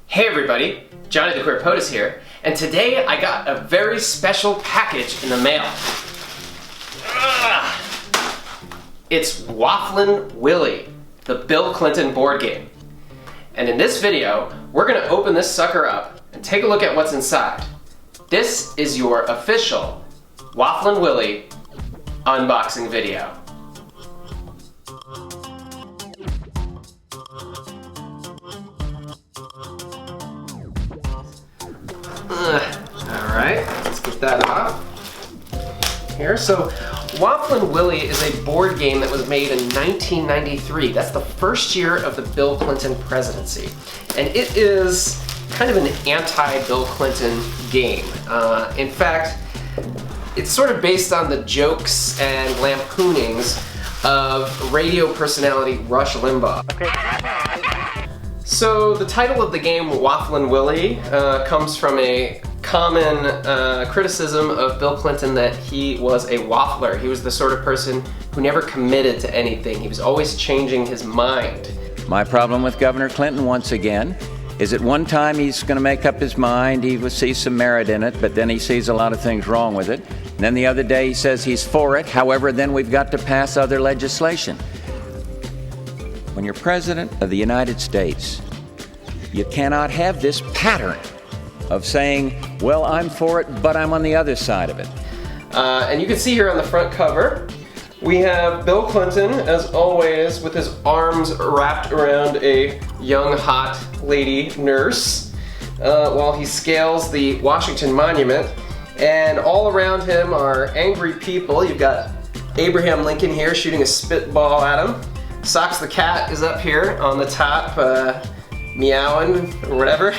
Hey everybody, Johnny the Queer POTUS here, and today I got a very special package in the mail. It's Wafflin Willie, the Bill Clinton board game. And in this video, we're gonna open this sucker up and take a look at what's inside. This is your official Wafflin Willie unboxing video. Alright, let's get that off here. So, Wafflin Willie is a board game that was made in 1993. That's the first year of the Bill Clinton presidency. And it is kind of an anti-Bill Clinton game. In fact, it's sort of based on the jokes and lampoonings of radio personality Rush Lin Biao. So the title of the game, Wafflin Willie, comes from a common criticism of Bill Clinton that he was a waffler. He was the sort of person who never committed to anything. He was always changing his mind. My problem with Governor Clinton, once again, is at one time he's going to make up his mind, he will see some merit in it, but then he sees a lot of things wrong with it. And then the other day he says he's for it, however, then we've got to pass other legislation. When you're President of the United States, you cannot have this pattern of saying, well, I'm for it, but I'm on the other side of it. And you can see here on the front cover, we have Bill Clinton, as always, with his arms wrapped around a young, hot lady nurse, while he scales the Washington Monument. And all around him are angry people. You've got Abraham Lincoln here shooting a spitball at him. Socks the cat is up here on the top, meowing or whatever.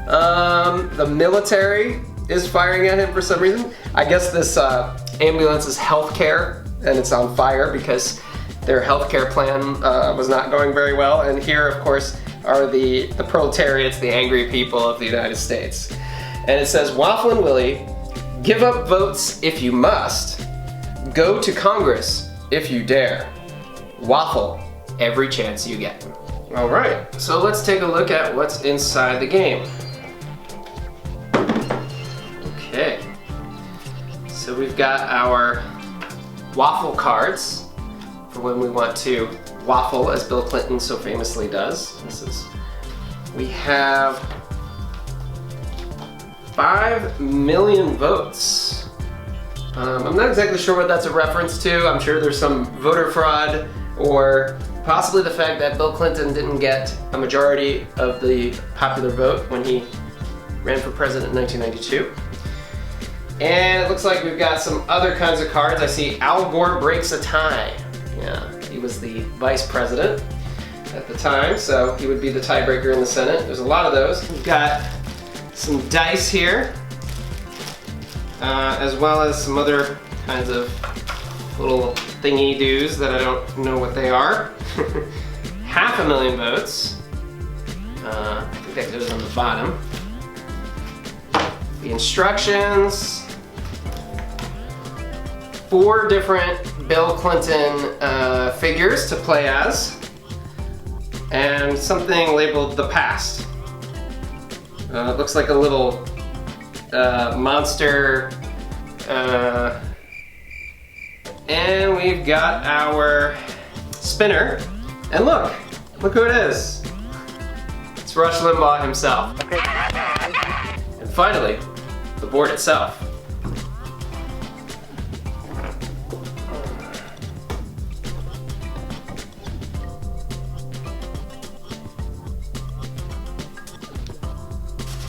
The military is firing at him for some reason. I guess this ambulance is healthcare, and it's on fire because their healthcare plan was not going very well. And here, of course, are the proletariats, the angry people of the United States. And it says, Wafflin Willie, give up votes if you must. Go to Congress if you dare. Waffle every chance you get. All right, so let's take a look at what's inside the game. Okay, so we've got our waffle cards for when we want to waffle, as Bill Clinton so famously does. We have 5 million votes. I'm not exactly sure what that's a reference to. I'm sure there's some voter fraud or possibly the fact that Bill Clinton didn't get a majority of the popular vote when he ran for president in 1992. And it looks like we've got some other kinds of cards. I see Al Gore breaks a tie. Yeah, he was the vice president at the time, so he would be the tiebreaker in the Senate. There's a lot of those. We've got some dice here, as well as some other kinds of little thingy-doos that I don't know what they are. 500,000 votes. I think that goes on the bottom. The instructions. 4 different Bill Clinton figures to play as. And something labeled the past. It looks like a little monster. And we've got our spinner. And look who it is. It's Rush Lin Biao himself. And finally, the board itself.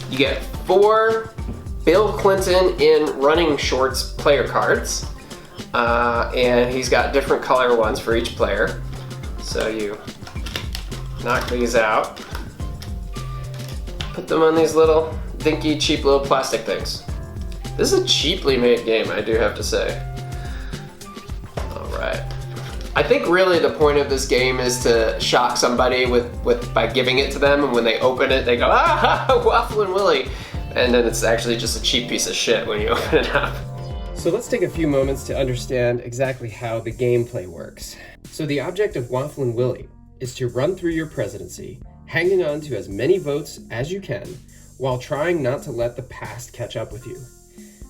You get 4 Bill Clinton in running shorts player cards. And he's got different color ones for each player. So you knock these out, put them on these little dinky, cheap little plastic things. This is a cheaply made game, I do have to say. Alright. I think really the point of this game is to shock somebody by giving it to them, and when they open it, they go, ah, Wafflin Willie! And then it's actually just a cheap piece of shit when you open it up. So let's take a few moments to understand exactly how the gameplay works. So the object of Wafflin Willie is to run through your presidency, hanging on to as many votes as you can while trying not to let the past catch up with you.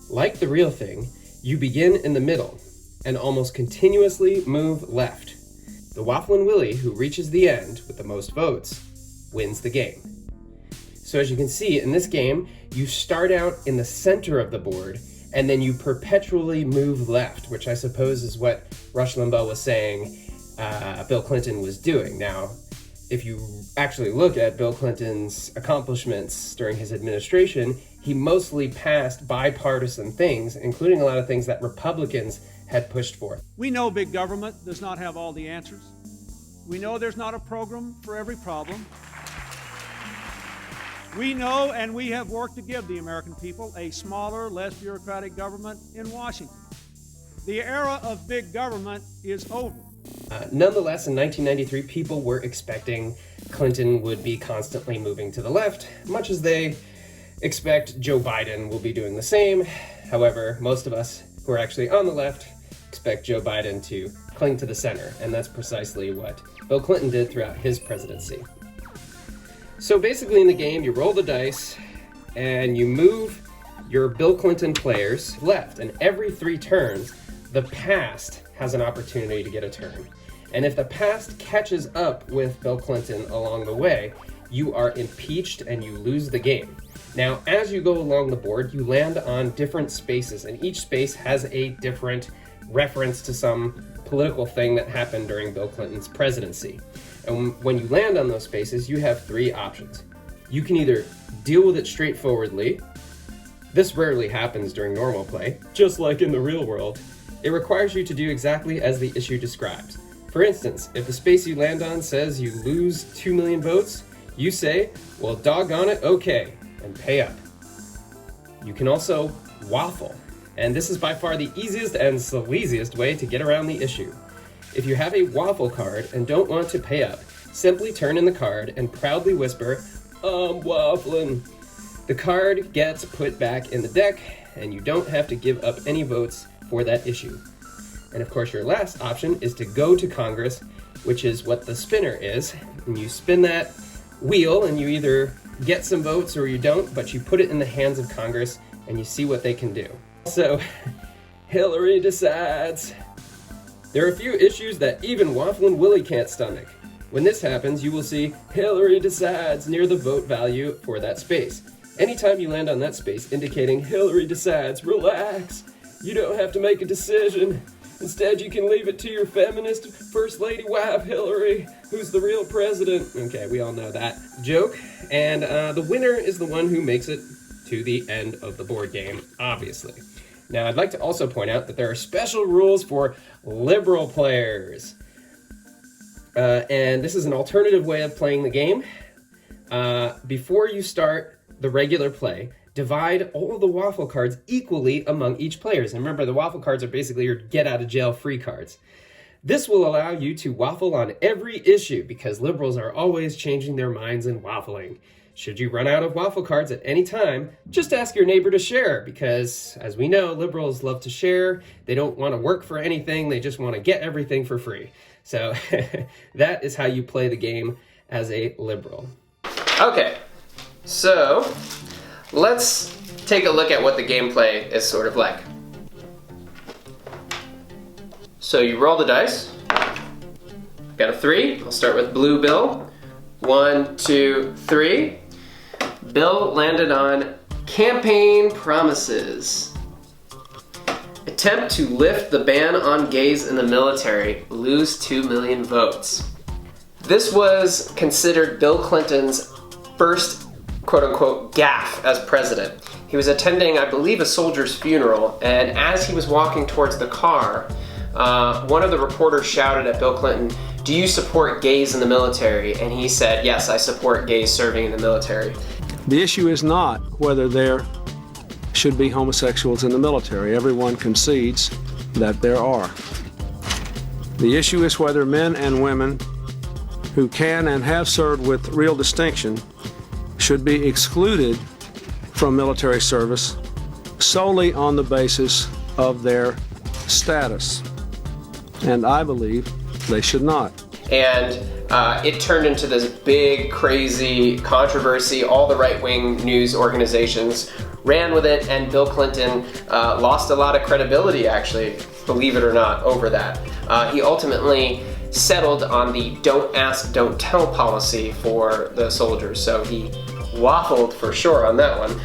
Like the real thing, you begin in the middle and almost continuously move left. The Wafflin Willie who reaches the end with the most votes wins the game. So as you can see in this game, you start out in the center of the board and then you perpetually move left, which I suppose is what Rush Lin Biao was saying Bill Clinton was doing. Now, if you actually look at Bill Clinton's accomplishments during his administration, he mostly passed bipartisan things, including a lot of things that Republicans had pushed forth. We know big government does not have all the answers. We know there's not a program for every problem. We know and we have worked to give the American people a smaller, less bureaucratic government in Washington. The era of big government is over. Nonetheless, in 1993, people were expecting Clinton would be constantly moving to the left, much as they expect Joe Biden will be doing the same. However, most of us who are actually on the left expect Joe Biden to cling to the center, and that's precisely what Bill Clinton did throughout his presidency. So basically in the game, you roll the dice and you move your Bill Clinton players left, and every 3 turns, the past has an opportunity to get a turn. And if the past catches up with Bill Clinton along the way, you are impeached and you lose the game. Now, as you go along the board, you land on different spaces, and each space has a different reference to some political thing that happened during Bill Clinton's presidency. And when you land on those spaces, you have 3 options. You can either deal with it straightforwardly. This rarely happens during normal play, just like in the real world. It requires you to do exactly as the issue describes. For instance, if the space you land on says you lose 2 million votes, you say, well, doggone it, okay, and pay up. You can also waffle, and this is by far the easiest and sleaziest way to get around the issue. If you have a waffle card and don't want to pay up, simply turn in the card and proudly whisper, I'm waffling. The card gets put back in the deck, and you don't have to give up any votes for that issue. And of course, your last option is to go to Congress, which is what the spinner is. And you spin that wheel and you either get some votes or you don't, but you put it in the hands of Congress and you see what they can do. So, Hillary decides. There are a few issues that even Wafflin Willie can't stomach. When this happens, you will see Hillary decides near the vote value for that space. Anytime you land on that space indicating Hillary decides, relax. You don't have to make a decision. Instead, you can leave it to your feminist First Lady wife, Hillary, who's the real president. Okay, we all know that joke. And the winner is the one who makes it to the end of the board game, obviously. Now, I'd like to also point out that there are special rules for liberal players. And this is an alternative way of playing the game. Before you start the regular play, divide all of the waffle cards equally among each players. And remember, the waffle cards are basically your get-out-of-jail-free cards. This will allow you to waffle on every issue because liberals are always changing their minds and waffling. Should you run out of waffle cards at any time, just ask your neighbor to share because, as we know, liberals love to share. They don't want to work for anything. They just want to get everything for free. So that is how you play the game as a liberal. Okay, so let's take a look at what the gameplay is sort of like. So you roll the dice. Got a 3. I'll start with blue Bill. 1, 2, 3. Bill landed on campaign promises. Attempt to lift the ban on gays in the military. Lose 2 million votes. This was considered Bill Clinton's first quote-unquote gaffe as president. He was attending, I believe, a soldier's funeral, and as he was walking towards the car, one of the reporters shouted at Bill Clinton, "Do you support gays in the military?" And he said, "Yes, I support gays serving in the military." The issue is not whether there should be homosexuals in the military. Everyone concedes that there are. The issue is whether men and women who can and have served with real distinction should be excluded from military service solely on the basis of their status. And I believe they should not. And it turned into this big, crazy controversy. All the right-wing news organizations ran with it, and Bill Clinton lost a lot of credibility, actually, believe it or not, over that. He ultimately settled on the don't ask, don't tell policy for the soldiers, so he waffled for sure on that one.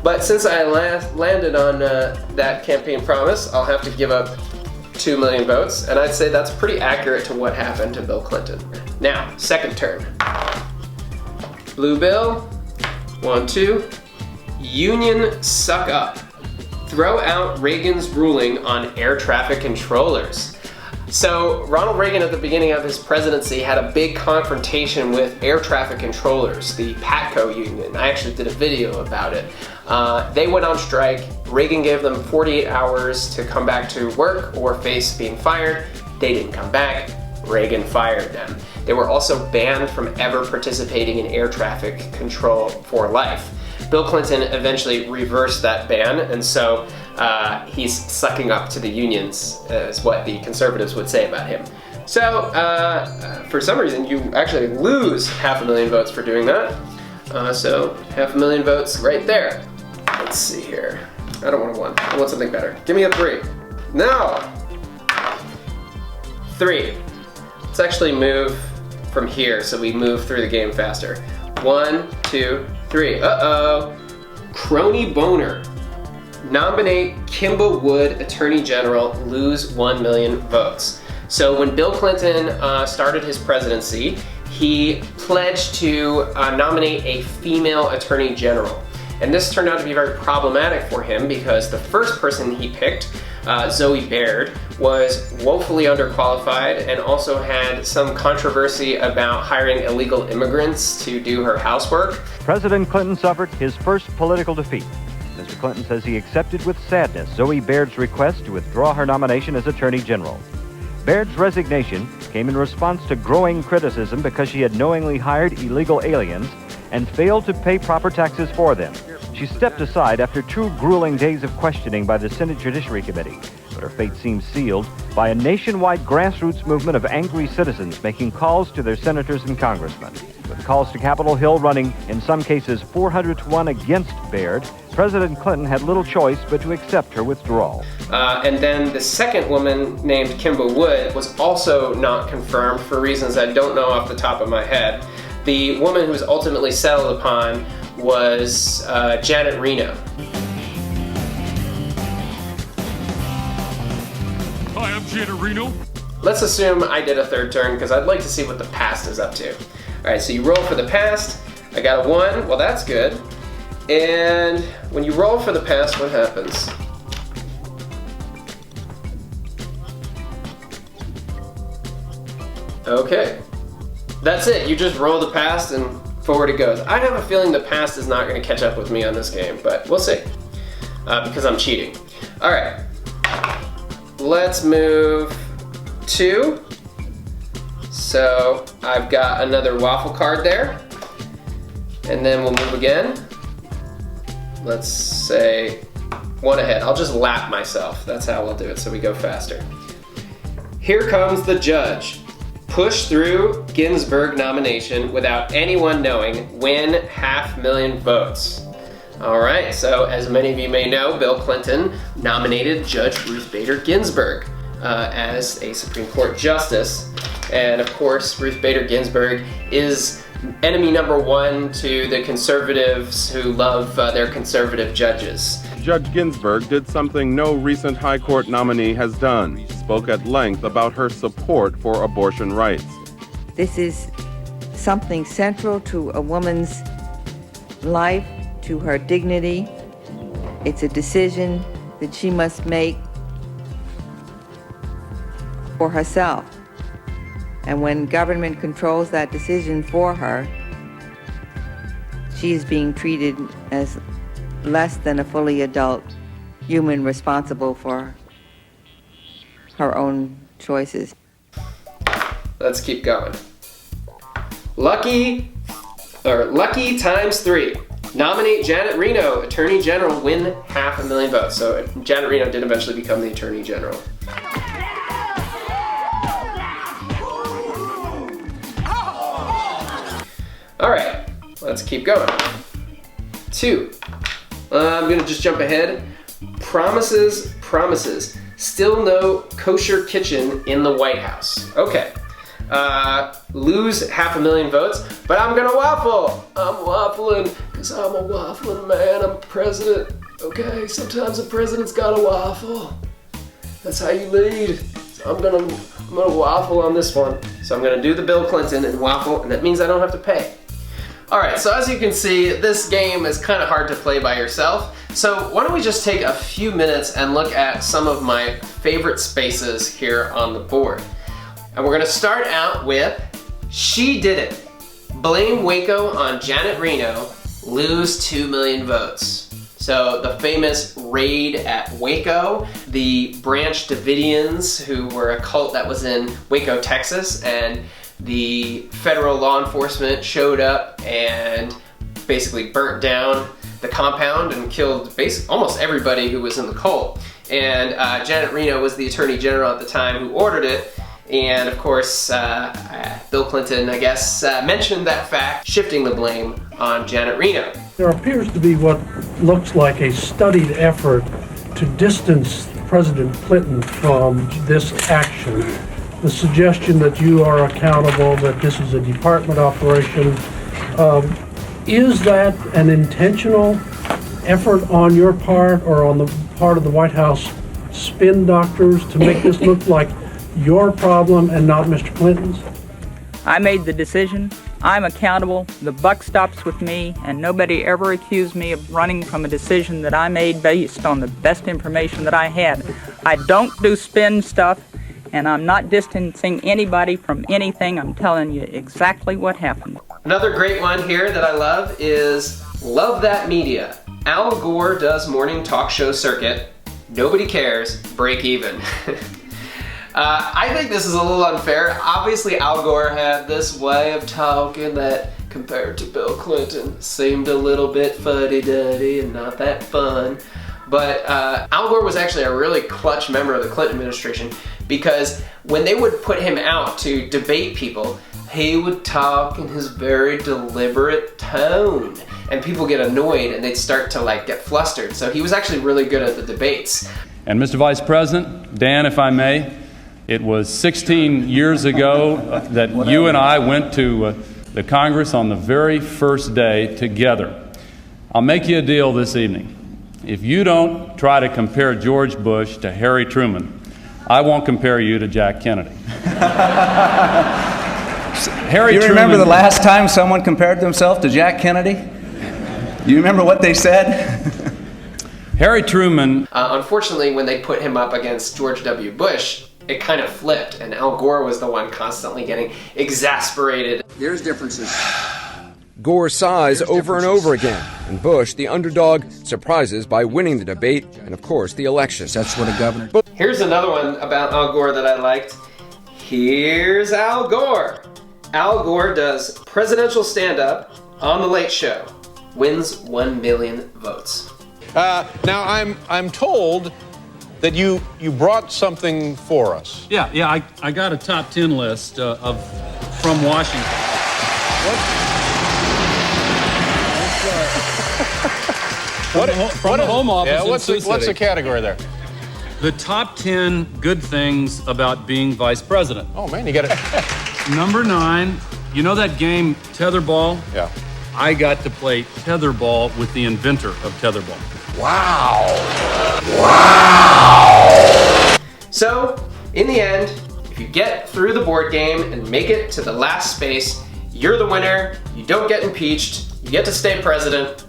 But since I landed on that campaign promise, I'll have to give up 2 million votes, and I'd say that's pretty accurate to what happened to Bill Clinton. Now, second turn. Blue bill, 1, 2. Union suck up. Throw out Reagan's ruling on air traffic controllers. So Ronald Reagan at the beginning of his presidency had a big confrontation with air traffic controllers, the PATCO union. I actually did a video about it. They went on strike. Reagan gave them 48 hours to come back to work or face being fired. They didn't come back. Reagan fired them. They were also banned from ever participating in air traffic control for life. Bill Clinton eventually reversed that ban, and so he's sucking up to the unions, is what the conservatives would say about him. So, for some reason, you actually lose 500,000 votes for doing that. So, 500,000 votes right there. Let's see here. I don't want a 1. I want something better. Give me a 3. No! 3. Let's actually move from here so we move through the game faster. 1, 2, 3. Uh-oh. Crony boner. Nominate Kimball Wood Attorney General, lose 1 million votes. So when Bill Clinton started his presidency, he pledged to nominate a female Attorney General. And this turned out to be very problematic for him because the first person he picked, Zoe Baird, was woefully underqualified and also had some controversy about hiring illegal immigrants to do her housework. President Clinton suffered his first political defeat. Mr. Clinton says he accepted with sadness Zoe Baird's request to withdraw her nomination as Attorney General. Baird's resignation came in response to growing criticism because she had knowingly hired illegal aliens and failed to pay proper taxes for them. She stepped aside after 2 grueling days of questioning by the Senate Judiciary Committee, but her fate seems sealed by a nationwide grassroots movement of angry citizens making calls to their senators and congressmen. With calls to Capitol Hill running, in some cases, 400-1 against Baird, President Clinton had little choice but to accept her withdrawal. And then the second woman, named Kimball Wood, was also not confirmed for reasons I don't know off the top of my head. The woman who was ultimately settled upon was Janet Reno. Hi, I'm Janet Reno. Let's assume I did a third turn because I'd like to see what the past is up to. Alright, so you roll for the past. I got a 1. Well, that's good. And when you roll for the past, what happens? Okay. That's it. You just roll the past and forward it goes. I have a feeling the past is not going to catch up with me on this game, but we'll see. Because I'm cheating. Alright. Let's move 2. So I've got another waffle card there. And then we'll move again. Let's say 1 ahead. I'll just lap myself. That's how we'll do it, so we go faster. Here comes the judge. Push through Ginsburg nomination without anyone knowing. Win 500,000 votes. Alright, so as many of you may know, Bill Clinton nominated Judge Ruth Bader Ginsburg as a Supreme Court justice. And of course, Ruth Bader Ginsburg is enemy number 1 to the conservatives who love their conservative judges. Judge Ginsburg did something no recent high court nominee has done. Spoke at length about her support for abortion rights. This is something central to a woman's life, to her dignity. It's a decision that she must make for herself. And when government controls that decision for her, she is being treated as less than a fully adult human responsible for her own choices. Let's keep going. Lucky times 3. Nominate Janet Reno, Attorney General, win 500,000 votes. So Janet Reno did eventually become the Attorney General. All right, let's keep going. 2. I'm gonna just jump ahead. Promises. Still no kosher kitchen in the White House. Okay. Lose 500,000 votes, but I'm gonna waffle. I'm waffling, because I'm a waffling man. I'm president. Okay, sometimes a president's gotta waffle. That's how you lead. So I'm gonna waffle on this one. So I'm gonna do the Bill Clinton and waffle, and that means I don't have to pay. Alright, so as you can see, this game is kind of hard to play by yourself. So why don't we just take a few minutes and look at some of my favorite spaces here on the board. And we're gonna start out with She Did It. Blame Waco on Janet Reno, lose 2 million votes. So the famous raid at Waco, the Branch Davidians, who were a cult that was in Waco, Texas, and the federal law enforcement showed up and basically burnt down the compound and killed almost everybody who was in the cult. And Janet Reno was the Attorney General at the time who ordered it. And of course, Bill Clinton, I guess, mentioned that fact, shifting the blame on Janet Reno. There appears to be what looks like a studied effort to distance President Clinton from this action. The suggestion that you are accountable, that this is a department operation, is that an intentional effort on your part or on the part of the White House spin doctors to make this look like your problem and not Mr. Clinton's? I made the decision. I'm accountable. The buck stops with me, and nobody ever accused me of running from a decision that I made based on the best information that I had. I don't do spin stuff, and I'm not distancing anybody from anything. I'm telling you exactly what happened. Another great one here that I love is Love That Media. Al Gore does morning talk show circuit. Nobody cares. Break even. I think this is a little unfair. Obviously, Al Gore had this way of talking that, compared to Bill Clinton, seemed a little bit fuddy-duddy and not that fun. But Al Gore was actually a really clutch member of the Clinton administration, because when they would put him out to debate people, he would talk in his very deliberate tone. And people get annoyed and they'd start to get flustered. So he was actually really good at the debates. And Mr. Vice President, Dan, if I may, it was 16 years ago that you and I went to the Congress on the very first day together. I'll make you a deal this evening. If you don't try to compare George Bush to Harry Truman, I won't compare you to Jack Kennedy. You remember the last time someone compared themselves to Jack Kennedy? You remember what they said? Harry Truman. Unfortunately, when they put him up against George W. Bush, it kind of flipped, and Al Gore was the one constantly getting exasperated. There's differences. Gore sighs over and over again, and Bush, the underdog, surprises by winning the debate and, of course, the election. That's what a governor... Here's another one about Al Gore that I liked. Here's Al Gore. Al Gore does presidential stand-up on The Late Show. Wins 1 million votes. Now, I'm told that you brought something for us. Yeah, I got a top 10 list from Washington. From the home office in Sioux What's the City. category there? The top 10 good things about being vice president. Oh, man, you got it. Number 9, you know that game Tetherball? Yeah. I got to play tetherball with the inventor of tetherball. Wow. So, in the end, if you get through the board game and make it to the last space, you're the winner, you don't get impeached, you get to stay president.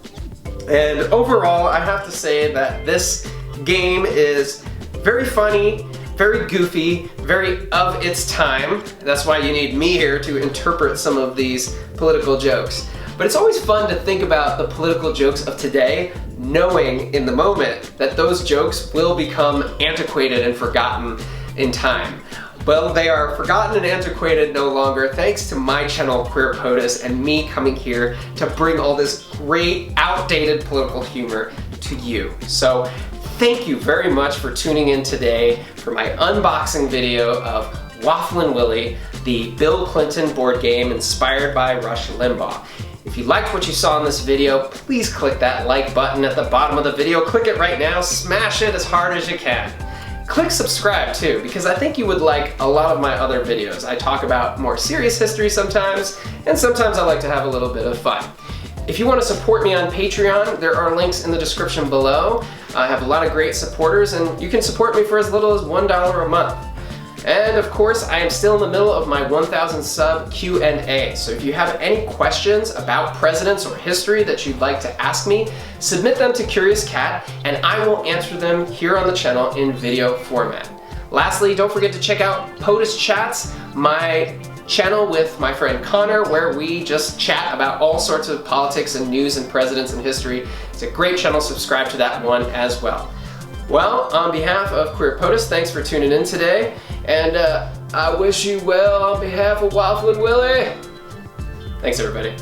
And overall, I have to say that this game is very funny, very goofy, very of its time. That's why you need me here to interpret some of these political jokes. But it's always fun to think about the political jokes of today, knowing in the moment that those jokes will become antiquated and forgotten in time. Well, they are forgotten and antiquated no longer thanks to my channel, Queer POTUS, and me coming here to bring all this great, outdated political humor to you. So, thank you very much for tuning in today for my unboxing video of Wafflin Willie. the Bill Clinton board game inspired by Rush Limbaugh. If you liked what you saw in this video, please click that like button at the bottom of the video. Click it right now, smash it as hard as you can. Click subscribe too, because I think you would like a lot of my other videos. I talk about more serious history sometimes, and sometimes I like to have a little bit of fun. If you want to support me on Patreon, there are links in the description below. I have a lot of great supporters, and you can support me for as little as $1 a month. And of course, I am still in the middle of my 1,000 sub Q&A, so if you have any questions about presidents or history that you'd like to ask me, submit them to Curious Cat, and I will answer them here on the channel in video format. Lastly, don't forget to check out POTUS Chats, my channel with my friend Connor, where we just chat about all sorts of politics and news and presidents and history. It's a great channel, subscribe to that one as well. Well, on behalf of Queer POTUS, thanks for tuning in today, and I wish you well on behalf of Wafflin Willie. Thanks everybody.